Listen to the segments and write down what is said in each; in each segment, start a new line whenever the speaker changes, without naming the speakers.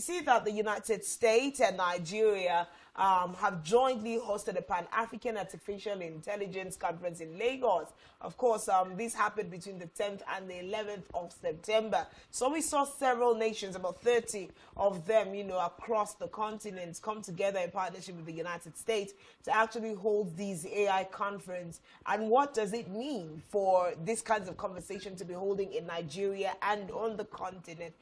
we see that the United States and Nigeria have jointly hosted a Pan-African Artificial Intelligence Conference in Lagos. Of course, this happened between the 10th and the 11th of September. So we saw several nations, about 30 of them, across the continent, come together in partnership with the United States to actually hold these AI conference. And what does it mean for these kinds of conversation to be holding in Nigeria and on the continent?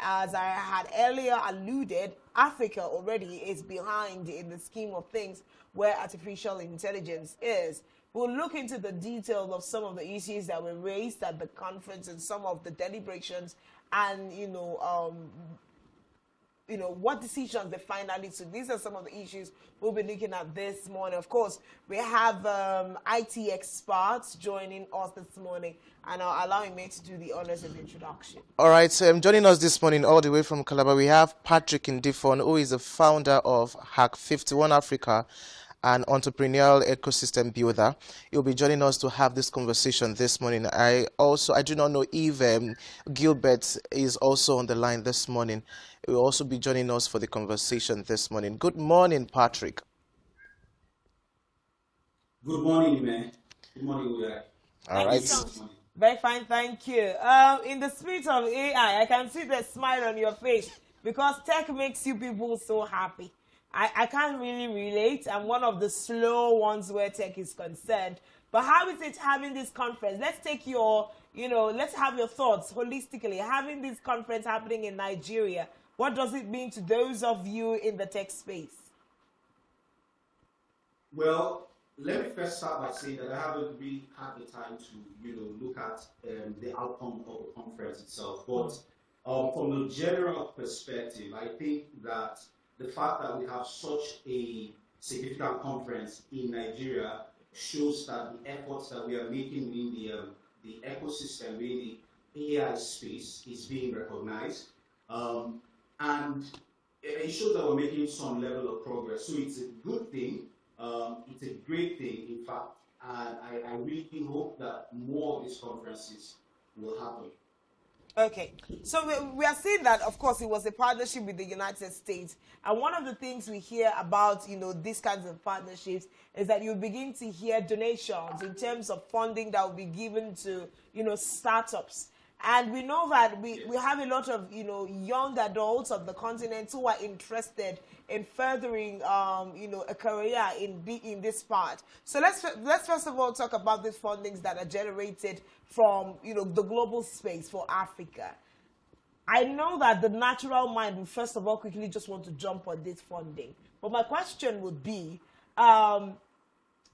As I had earlier alluded, Africa already is behind in the scheme of things where artificial intelligence is. We'll look into the details of some of the issues that were raised at the conference and some of the deliberations and, what decisions they finally took. These are some of the issues we'll be looking at this morning. Of course, we have IT experts joining us this morning and allowing me to do the honors of introduction.
All right, so joining us this morning all the way from Calabar, we have Patrick Ndifon, who is the founder of Hack 51 Africa, an entrepreneurial ecosystem builder. He'll be joining us to have this conversation this morning. I do not know if Gilbert is also on the line this morning. He will also be joining us for the conversation this morning. Good morning, Patrick.
Good morning, man. Good morning, Uday.
All right.
Very fine, thank you. In the spirit of AI, I can see the smile on your face because tech makes you people so happy. I can't really relate. I'm one of the slow ones where tech is concerned. But how is it having this conference? Let's take your, let's have your thoughts holistically. Having this conference happening in Nigeria, what does it mean to those of you in the tech space?
Well, let me first start by saying that I haven't really had the time to, look at the outcome of the conference itself. But from a general perspective, I think that the fact that we have such a significant conference in Nigeria shows that the efforts that we are making in the ecosystem, in the AI space, is being recognized. And it shows that we're making some level of progress. So it's a good thing. It's a great thing, in fact. And I really hope that more of these conferences will happen.
Okay, so we are seeing that, of course, it was a partnership with the United States. And one of the things we hear about, these kinds of partnerships is that you begin to hear donations in terms of funding that will be given to, startups. And we know that we have a lot of, young adults of the continent who are interested in furthering, a career in this part. So let's first of all talk about these fundings that are generated from, the global space for Africa. I know that the natural mind will first of all quickly just want to jump on this funding. But my question would be,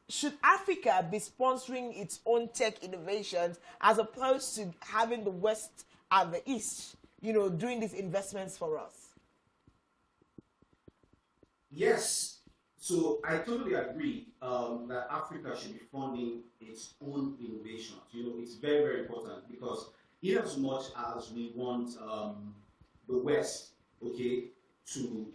should Africa be sponsoring its own tech innovations as opposed to having the West and the East, doing these investments for us?
Yes. So I totally agree that Africa should be funding its own innovations. It's very, very important because in as much as we want the West, to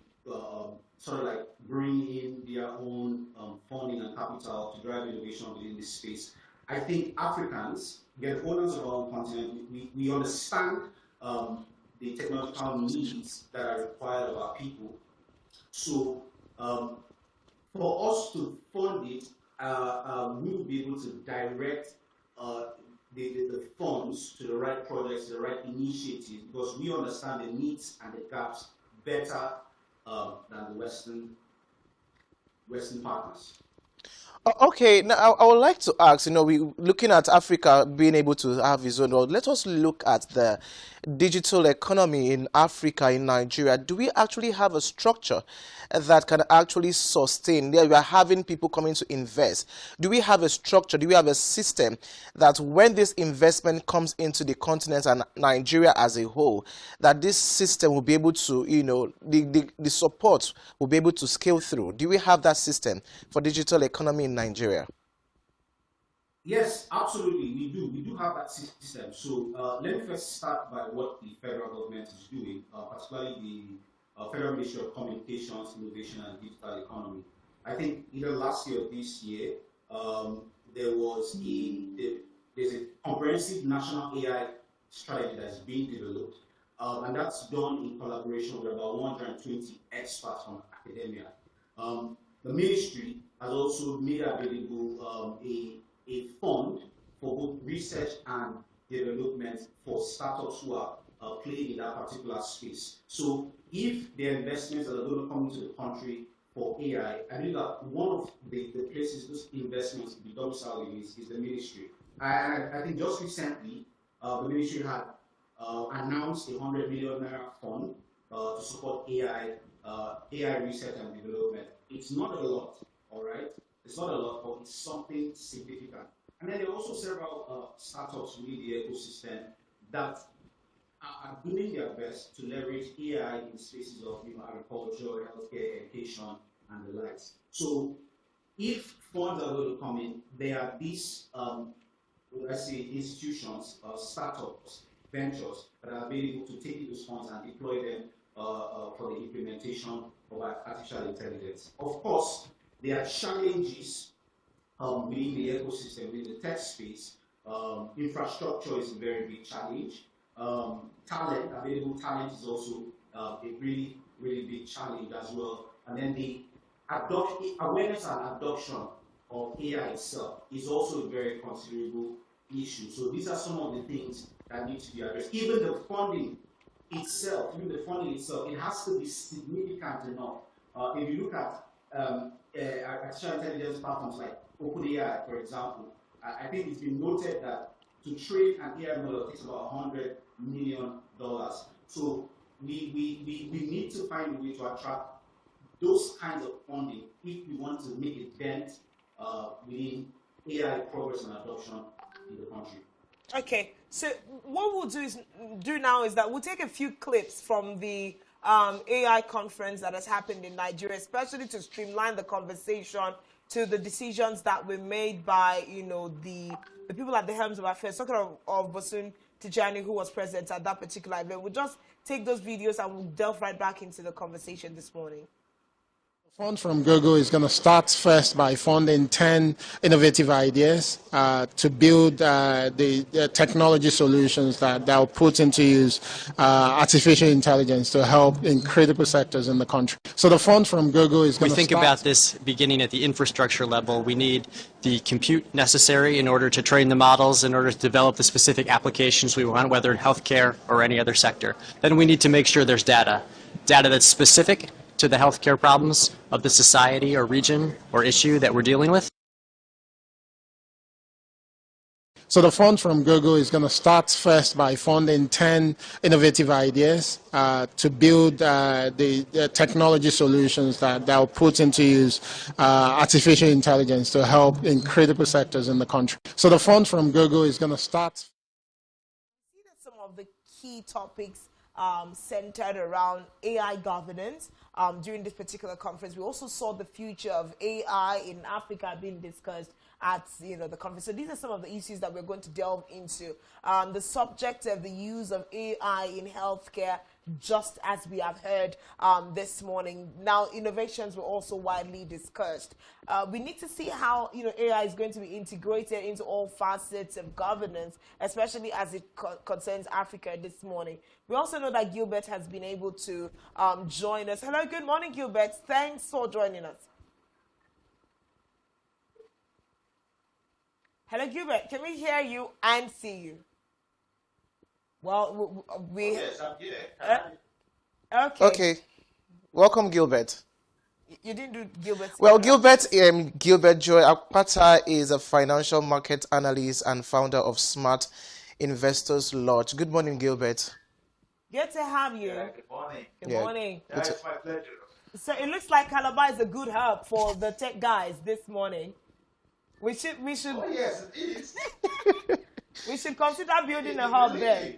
sort of like bring in their own funding and capital to drive innovation within this space. I think Africans, the owners of our own continent, we understand the technological needs that are required of our people. So for us to fund it, we will be able to direct the funds to the right projects, the right initiatives, because we understand the needs and the gaps better than the Western partners.
Okay, now I would like to ask, we looking at Africa being able to have its own world. Let us look at the digital economy in Africa, in Nigeria. Do we actually have a structure that can actually sustain? There we are having people coming to invest. Do we have a structure? Do we have a system that when this investment comes into the continent and Nigeria as a whole, that this system will be able to, the support will be able to scale through? Do we have that system for digital economy in Nigeria?
Yes, absolutely, we do. We do have that system. So let me first start by what the federal government is doing, particularly the Federal Ministry of Communications, Innovation and Digital Economy. I think either last year or this year, there's a comprehensive national AI strategy that's being developed. and that's done in collaboration with about 120 experts from academia. The ministry has also made available a fund for both research and development for startups who are playing in that particular space. So if there are investments that are going to come into the country for AI, I believe that one of the places those investments will be domiciled in is the ministry. And I think just recently, the ministry had announced a 100 million naira fund to support AI research and development. It's not a lot, all right? It's not a lot, but it's something significant. And then there are also several startups within the ecosystem that are doing their best to leverage AI in spaces of agriculture, healthcare, education, and the likes. So if funds are going to come in, there are these, let's say, institutions, startups, ventures that are available to take those funds and deploy them for the implementation of artificial intelligence. Of course, there are challenges within the ecosystem, within the tech space. Infrastructure is a very big challenge. Available talent is also a really, really big challenge as well. And then the awareness and adoption of AI itself is also a very considerable issue. So these are some of the things that need to be addressed. Even the funding itself, it has to be significant enough. If you look at artificial intelligence platforms like OpenAI, for example, I think it's been noted that to train an AI model takes about $100 million. So we need to find a way to attract those kinds of funding if we want to make a dent within AI progress and adoption in the country.
Okay, so what we'll do now is that we'll take a few clips from the AI conference that has happened in Nigeria, especially to streamline the conversation to the decisions that were made by, the people at the helms of affairs. Talking of Bosun Tijani, who was present at that particular event. We'll just take those videos and we'll delve right back into the conversation this morning.
The fund from Google is going to start first by funding 10 innovative ideas to build the technology solutions that will put into use artificial intelligence to help in critical sectors in the country. So the fund from Google is going to
think about this beginning at the infrastructure level. We need the compute necessary in order to train the models, in order to develop the specific applications we want, whether in healthcare or any other sector. Then we need to make sure there's data that's specific to the healthcare problems of the society or region or issue that we're dealing with.
So the fund from Google is going to start first by funding 10 innovative ideas to build the technology solutions that will put into use artificial intelligence to help in critical sectors in the country. So the fund from Google is going to start.
See that some of the key topics centered around AI governance during this particular conference. We also saw the future of AI in Africa being discussed at the conference. So these are some of the issues that we're going to delve into. The subject of the use of AI in healthcare, just as we have heard this morning. Now, innovations were also widely discussed. We need to see how AI is going to be integrated into all facets of governance, especially as it concerns Africa this morning. We also know that Gilbert has been able to join us. Hello, good morning, Gilbert. Thanks for joining us. Hello, Gilbert. Can we hear you and see you? Well,
yes, I'm here.
Okay.
Okay. Welcome, Gilbert.
You didn't do Gilbert.
Well, Gilbert Joy Akpata is a financial market analyst and founder of Smart Investors Lodge. Good morning, Gilbert.
Good to have you.
Yeah, good morning.
Good morning.
Yeah, it's my pleasure.
So it looks like Calabar is a good hub for the tech guys this morning. We should.
Oh yes, it is.
We should consider building a hub there.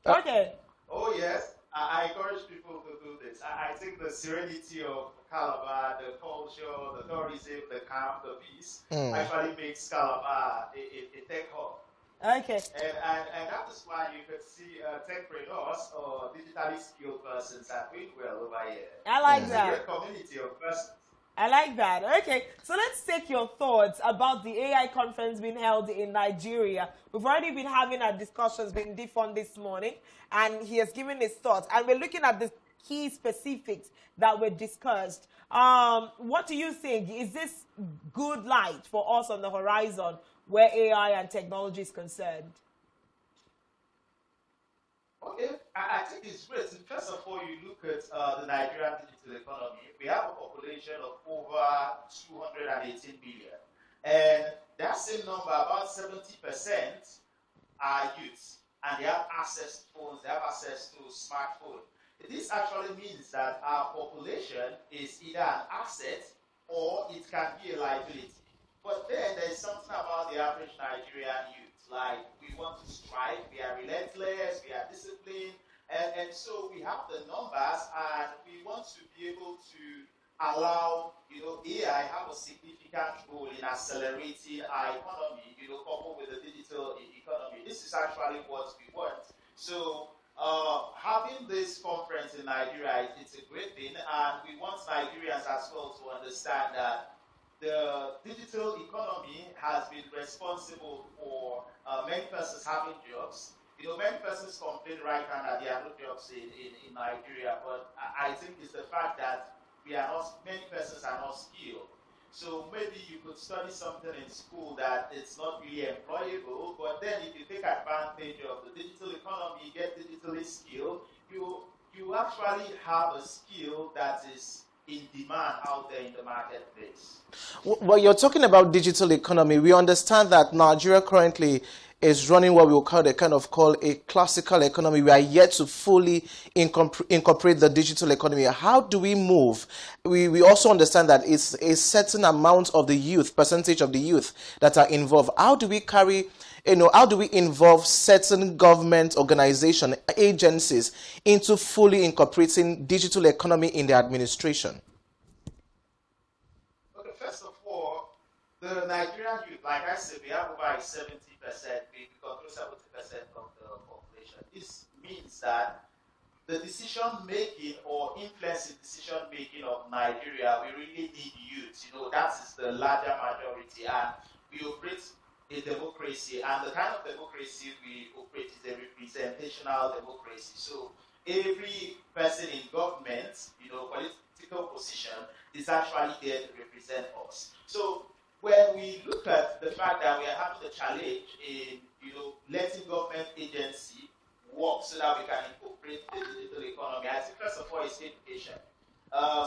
Okay.
Oh yes, I encourage people to do this. I think the serenity of Calabar, the culture, the tourism, the calm, the peace, actually makes Calabar a tech hub.
Okay.
And that is why you could see techpreneurs or digitally skilled persons are doing well over here.
I like
It's
that.
a great community of persons.
I like that. Okay, so let's take your thoughts about the AI conference being held in Nigeria. We've already been having our discussions with Ndifon this morning, and he has given his thoughts. And we're looking at the key specifics that were discussed. What do you think? Is this good light for us on the horizon where AI and technology is concerned?
Okay, I think it's great. First of all, you look at the Nigerian digital economy. We have a population of over 218 million. And that same number, about 70%, are youth. And they have access to phones, they have access to smartphones. This actually means that our population is either an asset or it can be a liability. But then there's something about the average Nigerian youth. Like, we want to strive, we are relentless, we are disciplined, and so we have the numbers, and we want to be able to allow, AI have a significant role in accelerating our economy, coupled with the digital economy. This is actually what we want. So having this conference in Nigeria, it's a great thing, and we want Nigerians as well to understand that the digital economy has been responsible for many persons having jobs. Many persons complain right now that there are no jobs in Nigeria, but I think it's the fact that many persons are not skilled. So maybe you could study something in school that it's not really employable, but then if you take advantage of the digital economy, get digitally skilled, you actually have a skill that is in demand out there in the marketplace.
Well, you're talking about digital economy. We understand that Nigeria currently is running what we will call a classical economy. We are yet to fully incorporate the digital economy. How do we move? We also understand that it's a certain amount of the youth, percentage of the youth that are involved. How do we how do we involve certain government organization, agencies into fully incorporating digital economy in the administration?
Okay, first of all, the Nigerian youth, like I said, we have over 70%, we control 70% of the population. This means that the decision making or influence in decision making of Nigeria, we really need youth. That is the larger majority, and we operate a democracy, and the kind of democracy we operate is a representational democracy. So every person in government, political position, is actually there to represent us. So when we look at the fact that we are having a challenge in, letting government agency work so that we can incorporate the digital economy, I think first of all is education.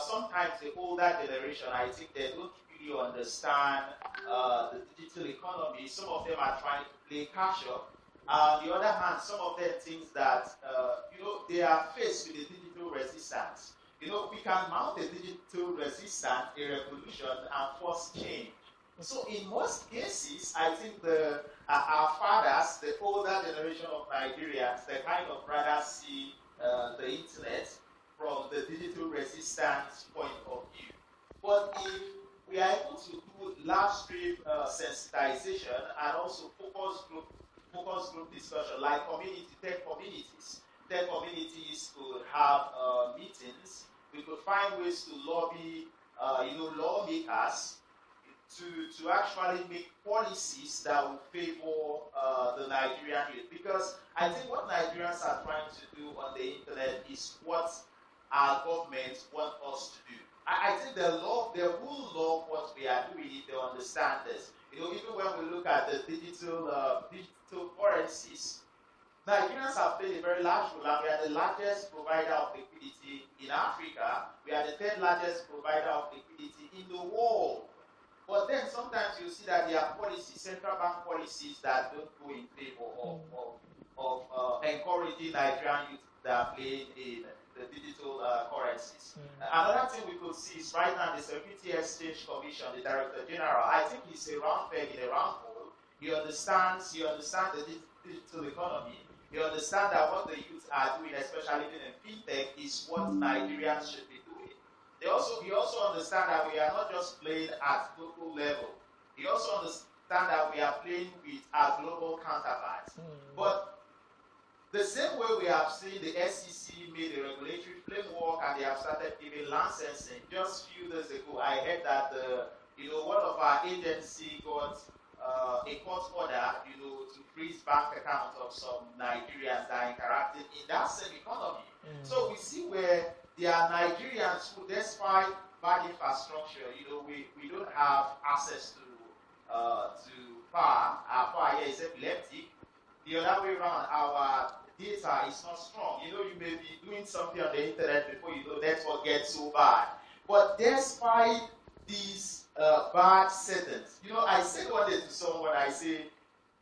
Sometimes the older generation, I think they don't really understand the digital economy. Some of them are trying to play catch up. On the other hand, some of them think that they are faced with a digital resistance. We can mount a digital resistance, a revolution, and force change. So in most cases, I think our fathers, the older generation of Nigerians, they kind of rather see the internet from the digital resistance point of view. But if we are able to do large scale sensitization and also focus group discussion, like tech communities could have meetings. We could find ways to lobby, lawmakers to actually make policies that will favor the Nigerian youth. Because I think what Nigerians are trying to do on the internet is what our government want us to do. I think they will love what we are doing if they understand this. Even when we look at the digital currencies, Nigerians have played a very large role, and we are the largest provider of liquidity in Africa. We are the third largest provider of liquidity in the world. But then sometimes you see that there are policies, central bank policies, that don't go in favor of encouraging Nigerian youth that are playing in the digital currencies. Another thing we could see is right now the Security Exchange Commission, the Director General, I think he's a round peg in a round hole. He understands the digital economy. He understands that what the youth are doing, especially in fintech, is what Nigerians should be doing. He also understands that we are not just playing at local level. He also understands that we are playing with our global counterparts. But The same way we have seen the SEC made a regulatory framework and they have started giving licensing. Just a few days ago, I heard that one of our agency got a court order, to freeze bank accounts of some Nigerians that are interacting in that same economy. So we see where there are Nigerians who, despite bad infrastructure, we don't have access to power. Our power here is epileptic. The other way around, our data is not strong. You may be doing something on the internet before you know network gets so bad. But despite these bad settings, I said one day to someone, I say,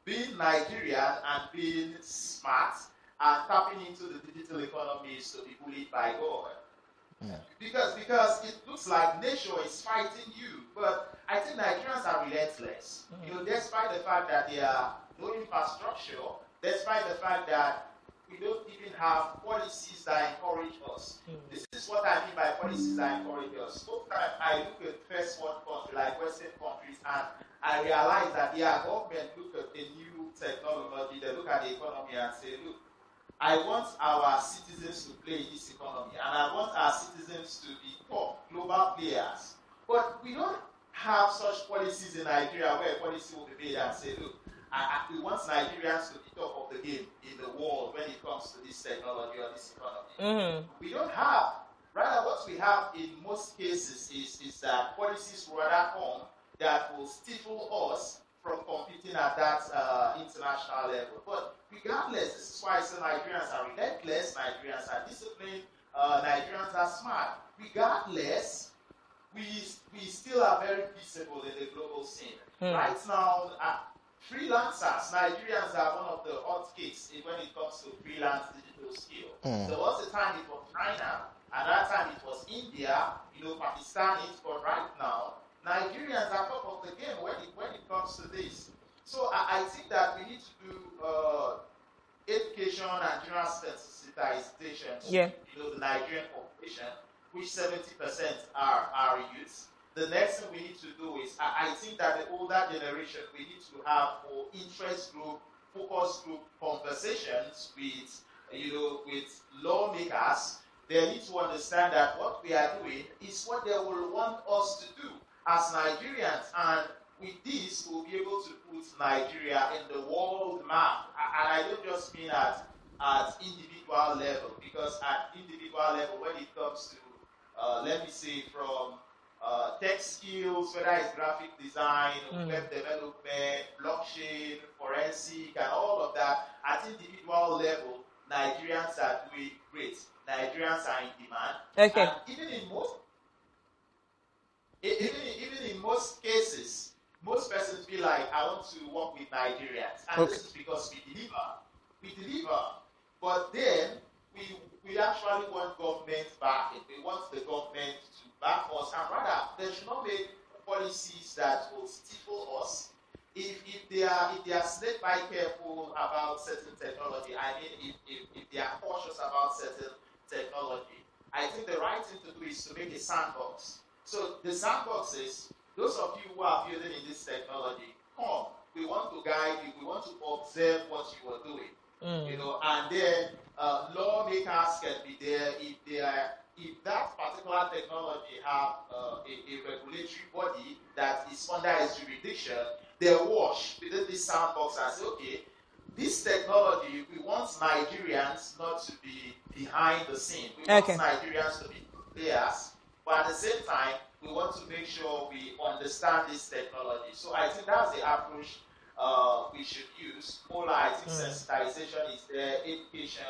being Nigerian and being smart and tapping into the digital economy is to be bullied by God. Yeah. Because it looks like nature is fighting you, but I think Nigerians are relentless. Despite the fact that there are no infrastructure, despite the fact that we don't even have policies that encourage us. This is what I mean by policies that encourage us. Sometimes I look at first world countries like Western countries and I realize that their government look at the new technology, they look at the economy and say, look, I want our citizens to play in this economy and I want our citizens to be top global players. But we don't have such policies in Nigeria where a policy will be made and say, look, we want Nigerians to be top of the game in the world when it comes to this technology or this economy. We don't have. Rather, what we have in most cases is that policies rather come that will stifle us from competing at that international level. But regardless, this is why I say Nigerians are relentless, Nigerians are disciplined, Nigerians are smart. Regardless, we still are very visible in the global scene. Right now, freelancers, Nigerians are one of the hot cakes when it comes to freelance digital skill. There was a time it was China, and that time it was India, Pakistanis, but right now, Nigerians are top of the game when it comes to this. So I think that we need to do education and general sensitization to the Nigerian population, which 70% are youths. The next thing we need to do is, I think that the older generation, we need to have more interest group, focus group conversations with lawmakers. They need to understand that what we are doing is what they will want us to do as Nigerians. And with this, we'll be able to put Nigeria in the world map. And I don't just mean at individual level, because at individual level, when it comes to, let me say, from tech skills, whether it's graphic design, web development, blockchain, forensic, and all of that, at individual level, Nigerians are doing great. Nigerians are in demand.
Okay.
And even in most cases, most persons feel like, I want to work with Nigerians. And this is because we deliver. But then, we actually want government backing. We want the government to back us, and rather, they should not make policies that will stifle us. If they are snake bite careful about certain technology, I mean, if they are cautious about certain technology, I think the right thing to do is to make a sandbox. So the sandbox is, those of you who are building in this technology, come, we want to guide you, we want to observe what you are doing. And then lawmakers can be there if that particular technology have a regulatory body that is under its jurisdiction. They watch within this sandbox and say, okay, this technology, we want Nigerians not to be behind the scene. We want Nigerians to be players, but at the same time, we want to make sure we understand this technology. So I think that's the approach we should use. More like sensitization is there, education,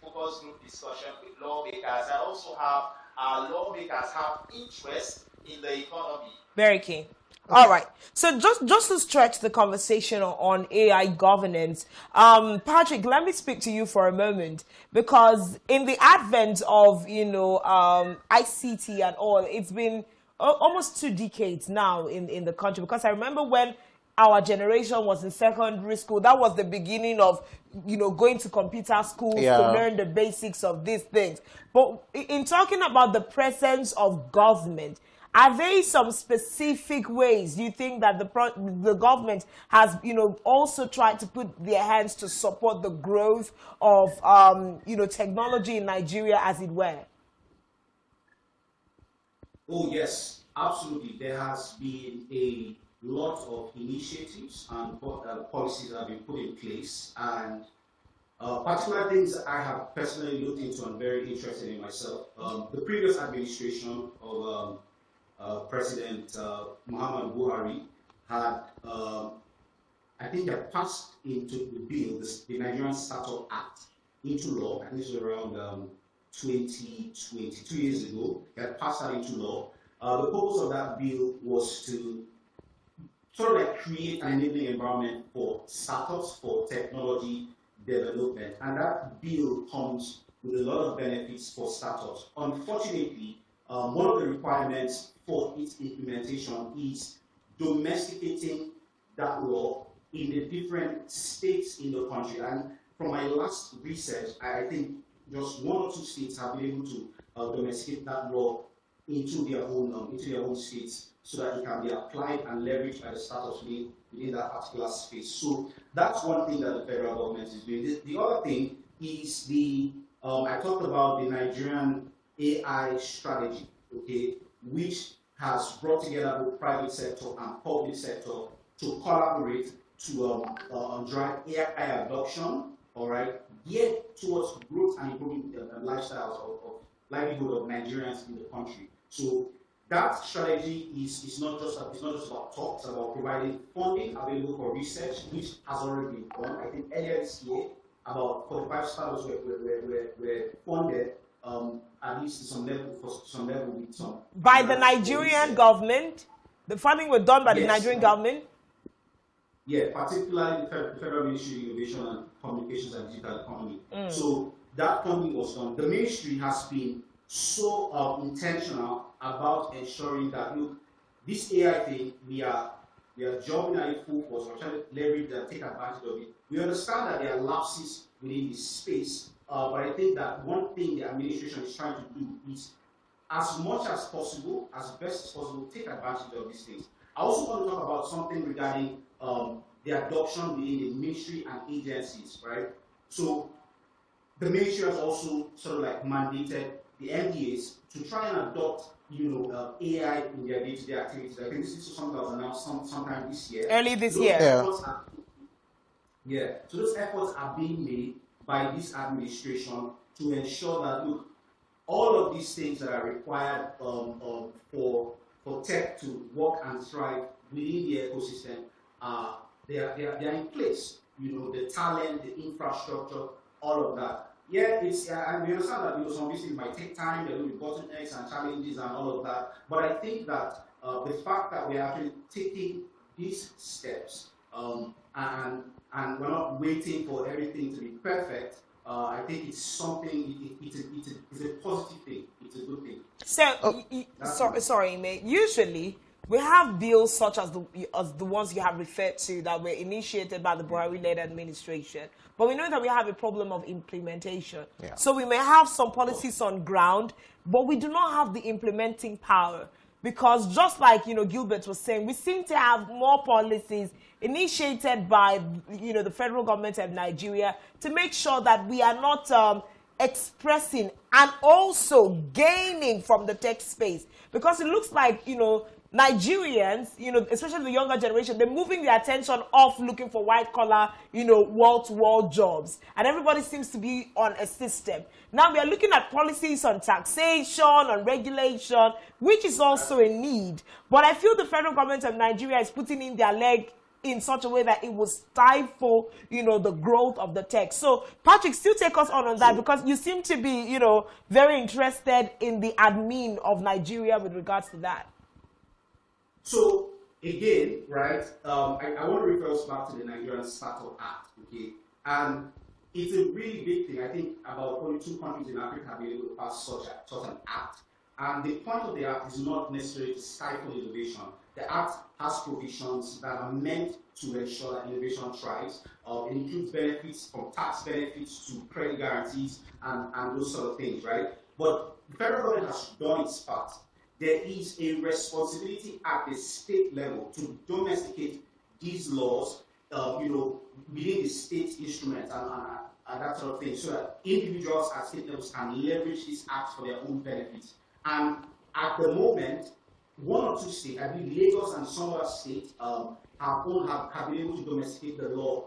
focus group discussion with lawmakers, and also have our lawmakers have interest in the economy.
Very key. All right. So just to stretch the conversation on AI governance, Patrick, let me speak to you for a moment, because in the advent of, ICT and all, it's been almost 2 decades now in the country, because I remember when our generation was in secondary school, that was the beginning of, going to computer schools to learn the basics of these things. But in talking about the presence of government, Are there some specific ways you think that the government has, also tried to put their hands to support the growth of, technology in Nigeria, as it were?
Oh, yes, absolutely. There has been a lot of initiatives and policies that have been put in place, and particular things I have personally looked into and very interested in myself. The previous administration of President Muhammad Buhari had, I think, they passed into the bill, the Nigerian Startup Act, into law. I think this was around 2020, 2 years ago. They had passed that into law. The purpose of that bill was to sort of like create an enabling environment for startups, for technology development. And that bill comes with a lot of benefits for startups. Unfortunately, one of the requirements for its implementation is domesticating that law in the different states in the country. And from my last research, I think just 1 or 2 states have been able to domesticate that law into their own states, so that it can be applied and leveraged by the startups within that particular space. So that's one thing that the federal government is doing. The other thing is I talked about the Nigerian AI strategy, okay, which has brought together the private sector and public sector to collaborate to drive AI adoption, all right, geared towards growth and improving lifestyles of livelihood of Nigerians in the country. So that strategy is not just about talk, it's about providing funding available for research, which has already been done. I think earlier this year, about 45 startups were funded, at least to some level, with some.
By the Nigerian government? The funding was done by the Nigerian government?
Yeah, particularly the Federal Ministry of Innovation and Communications and Digital Economy. So that funding was done. The ministry has been so intentional about ensuring that, look, this AI thing, we are jobbing at it full force. We're trying to leverage and take advantage of it. We understand that there are lapses within this space, but I think that one thing the administration is trying to do is, as much as possible, as best as possible, take advantage of these things. I also want to talk about something regarding the adoption within the ministry and agencies, right? So the ministry has also sort of like mandated the MDAs to try and adopt, AI in their day-to-day activities. I think this is something that was announced sometime this year.
Early this year.
So those efforts are being made by this administration to ensure that, look, all of these things that are required for tech to work and thrive within the ecosystem, they are in place. The talent, the infrastructure, all of that. Yeah, and we understand that some of these things might take time. There will be bottlenecks and challenges and all of that. But I think that the fact that we're actually taking these steps and we're not waiting for everything to be perfect, I think it's something. It's a positive thing. It's a good thing.
So, sorry, mate. Usually, we have bills such as the ones you have referred to that were initiated by the Buhari-led administration. But we know that we have a problem of implementation. Yeah. So we may have some policies on ground, but we do not have the implementing power. Because just like, Gilbert was saying, we seem to have more policies initiated by, the federal government of Nigeria to make sure that we are not expressing and also gaining from the tech space. Because it looks like, Nigerians, especially the younger generation, they're moving their attention off looking for white-collar, wall-to-wall jobs. And everybody seems to be on a system. Now we are looking at policies on taxation, on regulation, which is also a need. But I feel the federal government of Nigeria is putting in their leg in such a way that it will stifle, the growth of the tech. So, Patrick, still take us on that, because you seem to be, very interested in the admin of Nigeria with regards to that.
So, again, right, I want to refer us back to the Nigerian Startup Act, okay? And it's a really big thing. I think about only 2 countries in Africa have been able to pass such an act. And the point of the act is not necessarily to stifle innovation. The act has provisions that are meant to ensure that innovation thrives. It includes benefits, from tax benefits to credit guarantees and those sort of things, right? But the federal government has done its part. there is a responsibility at the state level to domesticate these laws, within the state instruments and that sort of thing, so that individuals at state levels can leverage these acts for their own benefits. And at the moment, one or two states, I believe Lagos and some other states, have been able to domesticate the law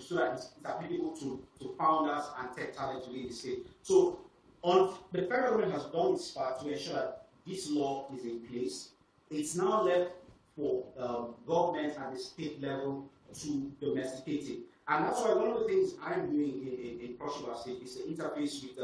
so that it's applicable to founders and tech talent within the state. So the federal government has done its part to ensure that this law is in place. It's now left for government at the state level to domesticate it. And that's why one of the things I'm doing in Cross River State is to interface with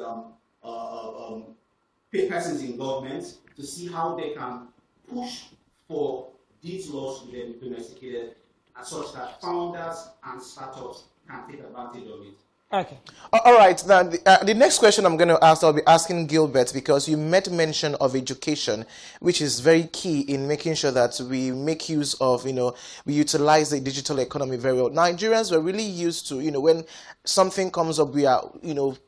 persons in government to see how they can push for these laws to be domesticated, such that founders and startups can take advantage of it.
Okay.
All right. Now, the next question I'm going to ask, I'll be asking Gilbert, because you made mention of education, which is very key in making sure that we make use of, we utilize the digital economy very well. Nigerians were really used to, when something comes up, we are,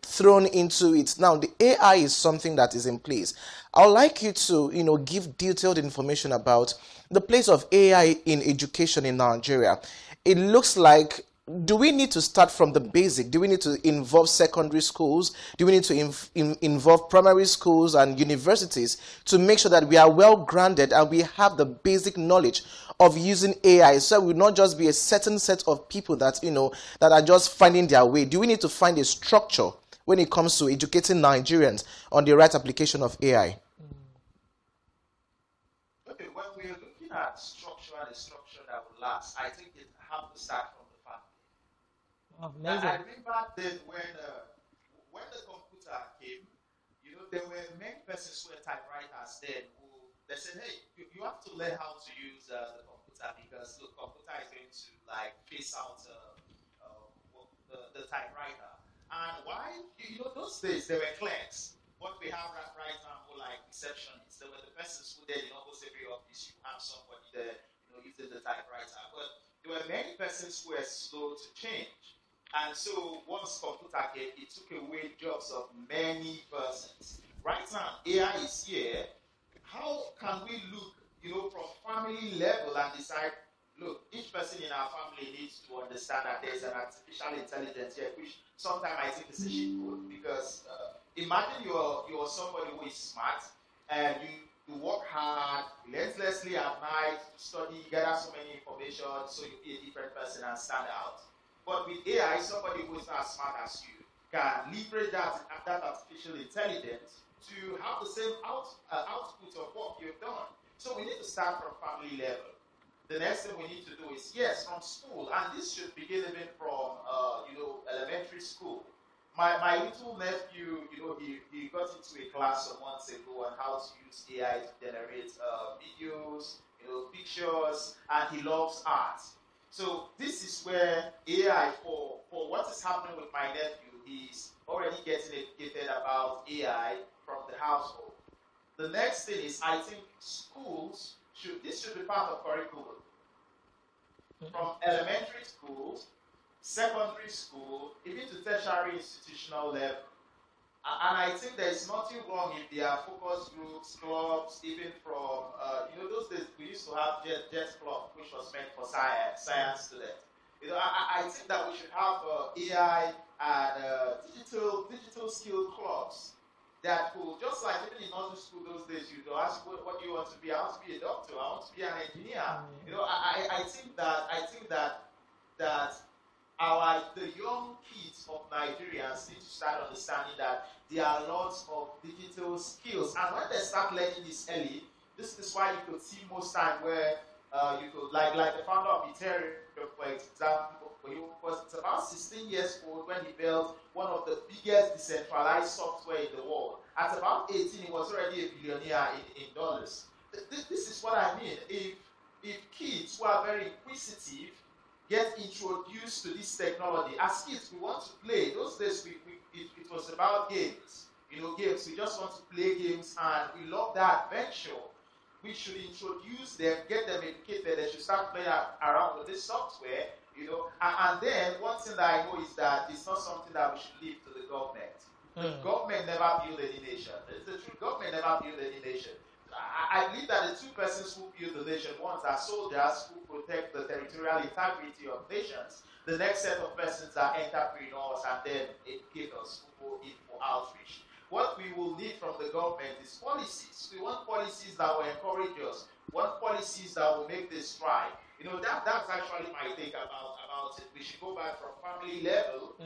thrown into it. Now, the AI is something that is in place. I would like you to, give detailed information about the place of AI in education in Nigeria. It looks like, do we need to start from the basic? Do we need to involve secondary schools? Do we need to involve primary schools and universities to make sure that we are well grounded and we have the basic knowledge of using AI, so it will not just be a certain set of people that, that are just finding their way? Do we need to find a structure when it comes to educating Nigerians on the right application of AI?
Okay, when we're looking at structure and a structure that will last, I think it has to start from the family.
Amazing.
I remember then when the computer came, there were many persons who were typewriters then who they said, hey, you have to learn how to use the computer, because the computer is going to phase out the typewriter. And why? Those days there were clerks. What we have right now more like receptionists. There were the persons who did in almost every office. You have somebody there, using the typewriter. But there were many persons who were slow to change. And so once computer came, it took away jobs of many persons. Right now, AI is here. How can we look, from family level and decide, look, each person in our family needs to understand that there's an artificial intelligence here, which sometimes I think is a shit code, because imagine you're somebody who is smart and you work hard, relentlessly at night to study, gather so many information, so you be a different person and stand out. But with AI, somebody who is not as smart as you can leverage that artificial intelligence to have the same output of what you've done. So we need to start from family level. The next thing we need to do is, yes, from school, and this should begin even from elementary school. My little nephew, he got into a class some months ago on how to use AI to generate videos, pictures, and he loves art. So this is where AI, for what is happening with my nephew, he's already getting educated about AI from the household. The next thing is, I think schools should be part of curriculum. From elementary schools, secondary school, even to tertiary institutional level. And I think there's nothing wrong if there are focus groups, clubs, even from, those days we used to have JET Club, which was meant for science students. I think that we should have AI and digital skill clubs that could, just like even in nursery school those days, you ask, what do you want to be? I want to be a doctor, I want to be an engineer. I think that the young kids of Nigerians need to start understanding that there are lots of digital skills, and when they start learning this early, this is why you could see most time where you could, like the founder of Ethereum, for example, he was about 16 years old when he built one of the biggest decentralized software in the world. At about 18, he was already a billionaire in dollars. This is what I mean. If kids who are very inquisitive get introduced to this technology. As kids, we want to play. Those days, it was about games. Games. We just want to play games, and we love that adventure. We should introduce them, get them educated. They should start playing around with this software, And then one thing that I know is that it's not something that we should leave to the government. The government never built any nation. The truth, government never built any nation. I believe that the two persons who build the nation, ones are soldiers who protect the territorial integrity of nations. The next set of persons are entrepreneurs and then educators who go in for outreach. What we will need from the government is policies. We want policies that will encourage us. We want policies that will make this strive. That's actually my take about it. We should go back from family level,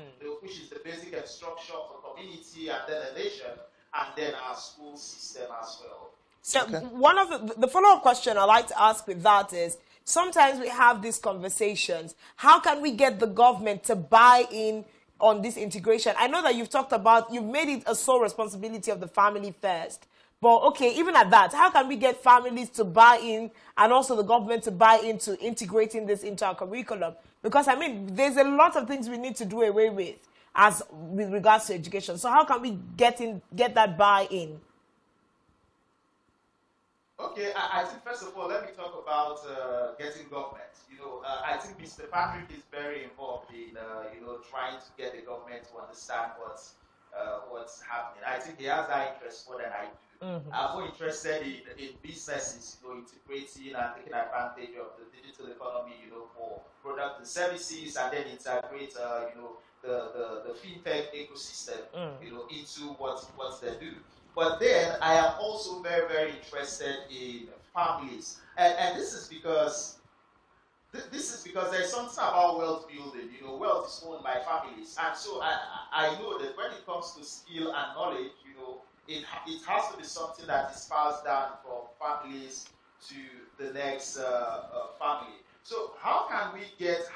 which is the basic structure of a community and then a nation, and then our school system as well.
So one of the follow-up question I like to ask with that is, sometimes we have these conversations. How can we get the government to buy in on this integration? I know that you've made it a sole responsibility of the family first. But okay, even at that, how can we get families to buy in and also the government to buy into integrating this into our curriculum? Because, I mean, there's a lot of things we need to do away with with regards to education. So how can we get that buy-in?
Okay, I think first of all, let me talk about getting government. I think Mr. Patrick is very involved in, trying to get the government to understand what's happening. I think he has that interest more than I do. I'm more interested in businesses, integrating and taking advantage of the digital economy, for products and services, and then integrate, the fintech ecosystem, into what they do. But then I am also very, very interested in families, and this is because there's something about wealth building. Wealth is owned by families, and so I know that when it comes to skill and knowledge, it has to be something that is passed down from families to the next family. So how can we get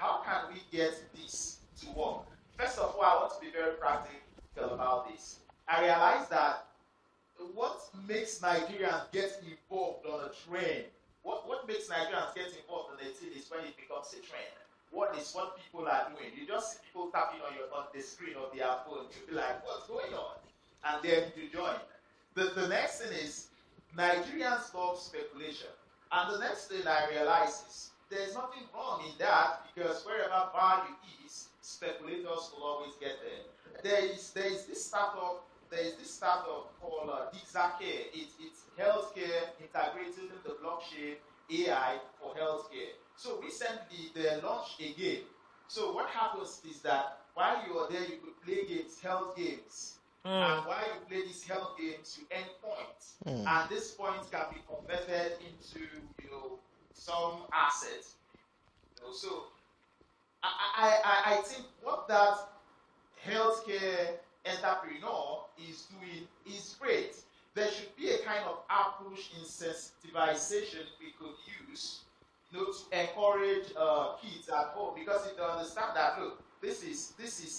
this to work? First of all, I want to be very practical about this. I realize that what makes Nigerians get involved on a trend, what makes Nigerians get involved on a thing is when it becomes a trend. What people are doing? You just see people tapping on the screen of their phone. You'll be like, what's going on? And then you join. The next thing is Nigerians love speculation. And the next thing I realize is there's nothing wrong in that, because wherever value is, speculators will always get there. There is this startup called Dixacare. It's healthcare integrated in the blockchain AI for healthcare. So recently they launched a game. So what happens is that while you are there, you could play games, health games. And while you play these health games, you earn points. And these points can be converted into, some assets. So I think what that healthcare entrepreneur is doing is great. There should be a kind of approach incentivization we could use, to encourage kids at home, because if they understand that, look, this is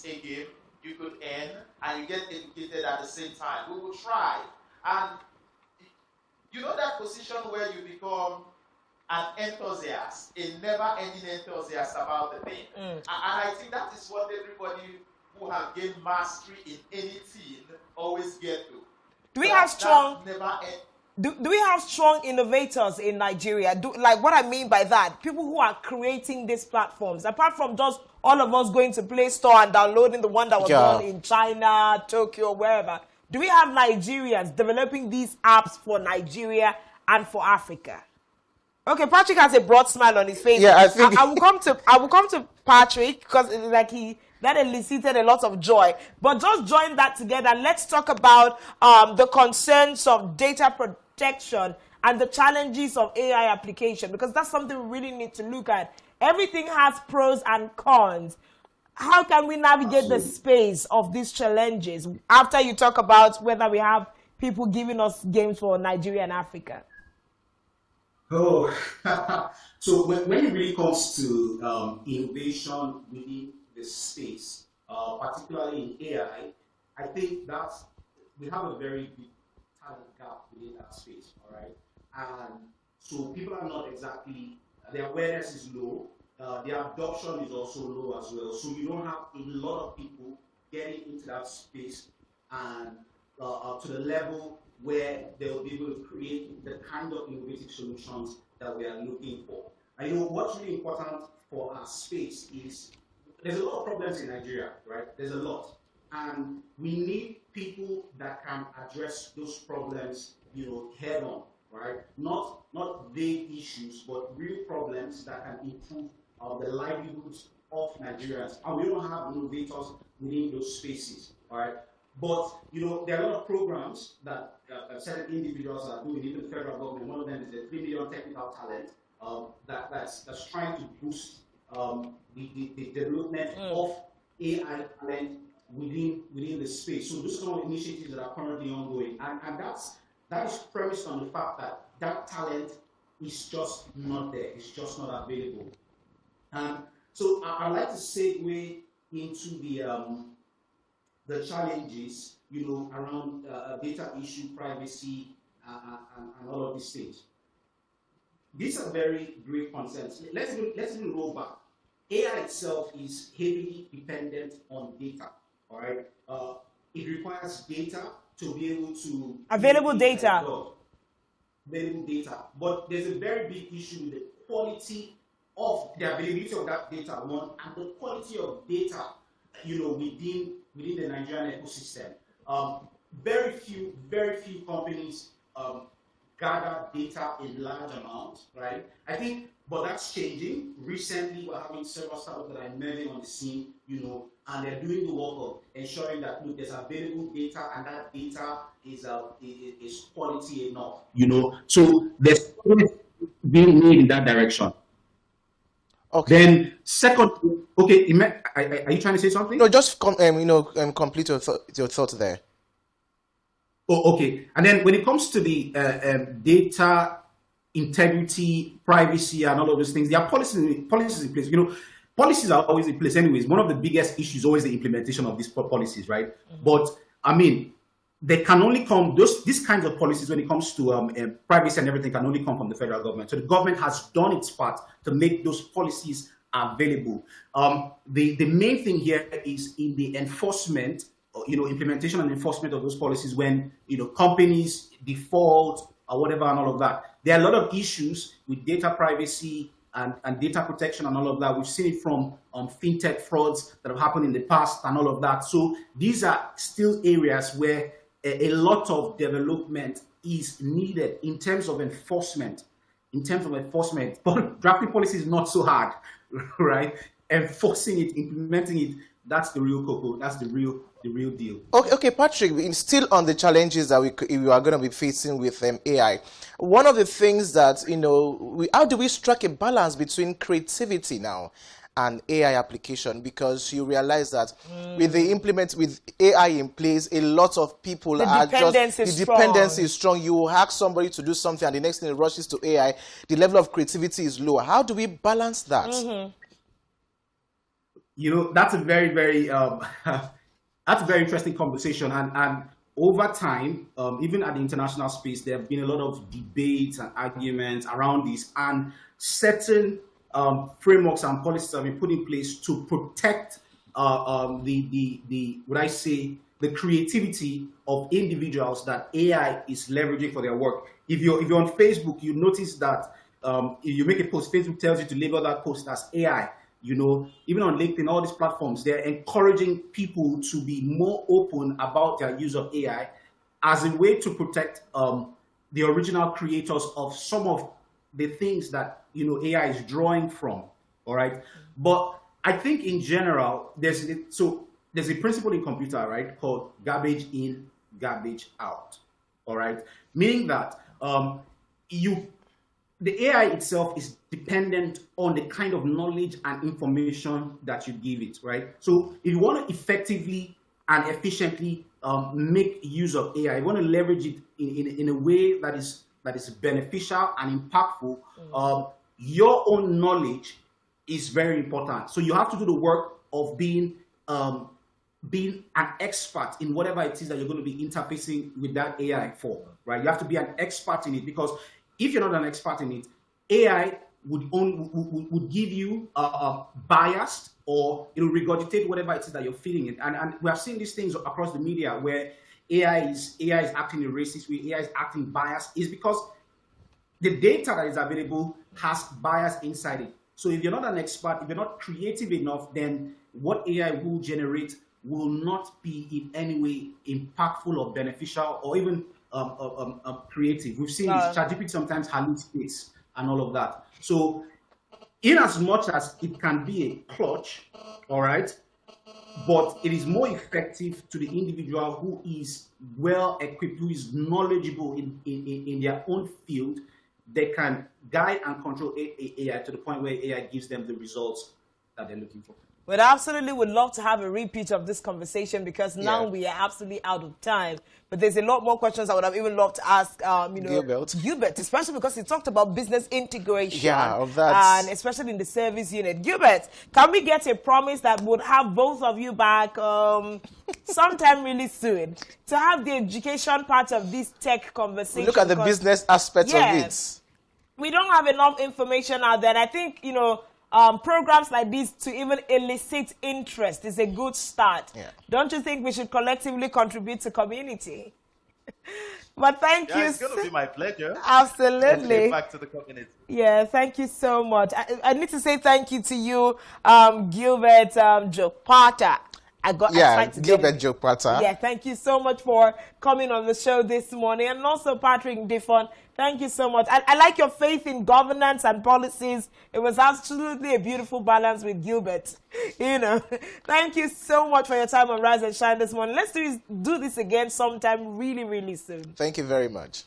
a game, you could earn and you get educated at the same time. We will try. And that position where you become an enthusiast, a never-ending enthusiast about the thing. And I think that is what everybody who have gained mastery in anything always get to.
Do we have strong innovators in Nigeria? What I mean by that, people who are creating these platforms, apart from just all of us going to Play Store and downloading the one that was done in China, Tokyo, wherever. Do we have Nigerians developing these apps for Nigeria and for Africa? Okay, Patrick has a broad smile on his face.
Yeah, I think
I will come to Patrick, because that elicited a lot of joy. But just join that together. Let's talk about the concerns of data protection and the challenges of AI application, because that's something we really need to look at. Everything has pros and cons. How can we navigate the space of these challenges after you talk about whether we have people giving us games for Nigeria and Africa?
Oh, so when it really comes to innovation within the space, particularly in AI, I think that we have a very big talent gap within that space, all right? And so people are not exactly, their awareness is low, their adoption is also low as well. So you don't have a lot of people getting into that space and to the level where they'll be able to create the kind of innovative solutions that we are looking for. And what's really important for our space is there's a lot of problems in Nigeria, right? There's a lot. And we need people that can address those problems, head on. right? Not vague issues, but real problems that can improve the livelihoods of Nigerians. And we don't have innovators within those spaces, all right? But, there are a lot of programs that certain individuals are doing, even the federal government. One of them is the 3 million technical talent that's trying to boost the development of AI talent within the space. So those are some of the initiatives that are currently ongoing. And that is premised on the fact that talent is just not there. It's just not available. So I'd like to segue into the challenges, around data issue, privacy, and all of these things. These are very great concerns. Let's even roll back. AI itself is heavily dependent on data. All right, it requires data to be able to
available data.
Available data, but there's a very big issue with the quality of the availability of that data, one, and the quality of data, within the Nigerian ecosystem. Very few companies gather data in large amounts, right? I think, but that's changing. Recently, we're having several startups that are emerging on the scene, and they're doing the work of ensuring that, look, there's available data, and that data is quality enough, So there's being made in that direction. Okay. Then, second, okay, are you trying to say something?
No, just complete your thought there.
Oh, okay. And then when it comes to the data integrity, privacy, and all of those things, there are policies in place. Policies are always in place anyways. One of the biggest issues is always the implementation of these policies, right? Mm-hmm. But, they can only come, these kinds of policies when it comes to privacy and everything can only come from the federal government. So the government has done its part to make those policies available. The main thing here is in the enforcement, implementation and enforcement of those policies when, companies default or whatever and all of that. There are a lot of issues with data privacy and data protection and all of that. We've seen it from fintech frauds that have happened in the past and all of that. So these are still areas where a lot of development is needed in terms of enforcement. But drafting policy is not so hard, right? Enforcing it, implementing it, that's the real cocoa. That's the real deal.
Okay, Patrick, still on the challenges that we are going to be facing with AI. One of the things that, how do we strike a balance between creativity now and AI application? Because you realize that with AI in place, a lot of people the dependency is strong. You ask somebody to do something and the next thing it rushes to AI, the level of creativity is lower. How do we balance that?
Mm-hmm.
That's a very, very that's a very interesting conversation, and over time, even at the international space, there have been a lot of debates and arguments around this, and certain frameworks and policies have been put in place to protect the creativity of individuals that AI is leveraging for their work. If you're on Facebook, you notice that if you make a post, Facebook tells you to label that post as AI. Even on LinkedIn, all these platforms, they're encouraging people to be more open about their use of AI as a way to protect the original creators of some of the things that AI is drawing from. All right, but I think in general, there's a principle in computer, right, called garbage in, garbage out. All right, meaning that the AI itself is dependent on the kind of knowledge and information that you give it, right? So if you want to effectively and efficiently make use of AI, you want to leverage it in a way that is beneficial and impactful, your own knowledge is very important. So you have to do the work of being an expert in whatever it is that you're going to be interfacing with that AI for, right? You have to be an expert in it, because if you're not an expert in it, AI would give you biased, or it will regurgitate whatever it is that you're feeding it. And we have seen these things across the media where AI is acting in a racist way, AI is acting biased, is because the data that is available has bias inside it. So if you're not an expert, if you're not creative enough, then what AI will generate will not be in any way impactful or beneficial, or even creative. We've seen this. ChatGPT sometimes hallucinates and all of that. So, in as much as it can be a clutch, all right, but it is more effective to the individual who is well equipped, who is knowledgeable in their own field. They can guide and control AI to the point where AI gives them the results that they're looking for.
But absolutely would love to have a repeat of this conversation, because now we are absolutely out of time. But there's a lot more questions I would have even loved to ask, Govt, especially because he talked about business integration.
Yeah, of that.
And especially in the service unit. Govt, can we get a promise that would have both of you back sometime really soon to have the education part of this tech conversation?
Look at the business aspect of it.
We don't have enough information out there. And I think, programs like this to even elicit interest is a good start. Yeah. Don't you think we should collectively contribute to community? But thank you.
It's going to be my pleasure.
Absolutely.
Back to the community.
Yeah, thank you so much. I need to say thank you to you, Govt Jokpata.
Govt Jokpata.
Yeah, thank you so much for coming on the show this morning. And also Patrick Diffon, thank you so much. I like your faith in governance and policies. It was absolutely a beautiful balance with Govt. Thank you so much for your time on Rise and Shine this morning. Let's do this again sometime really, really soon.
Thank you very much.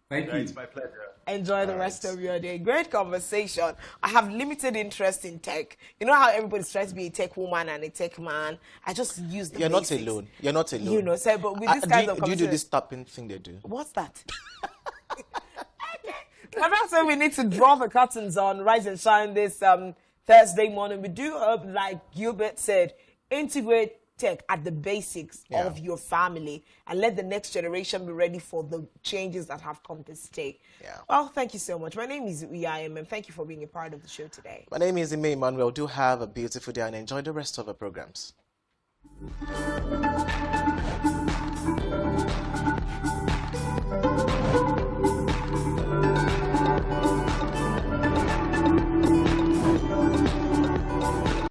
Thank you.
It's my pleasure.
Enjoy the rest of your day. Great conversation. I have limited interest in tech. You know how everybody's trying to be a tech woman and a tech man? I just use the basics.
Not alone. You're not alone.
But with this kind of
do you do this tapping thing they do?
What's that? And that's why we need to draw the curtains on Rise and Shine this Thursday morning. We do hope, like Govt said, integrate tech at the basics of your family and let the next generation be ready for the changes that have come to stay. Yeah. Well, thank you so much. My name is EIM, and thank you for being a part of the show today.
My name is Ime Emmanuel. Do have a beautiful day and enjoy the rest of the programs.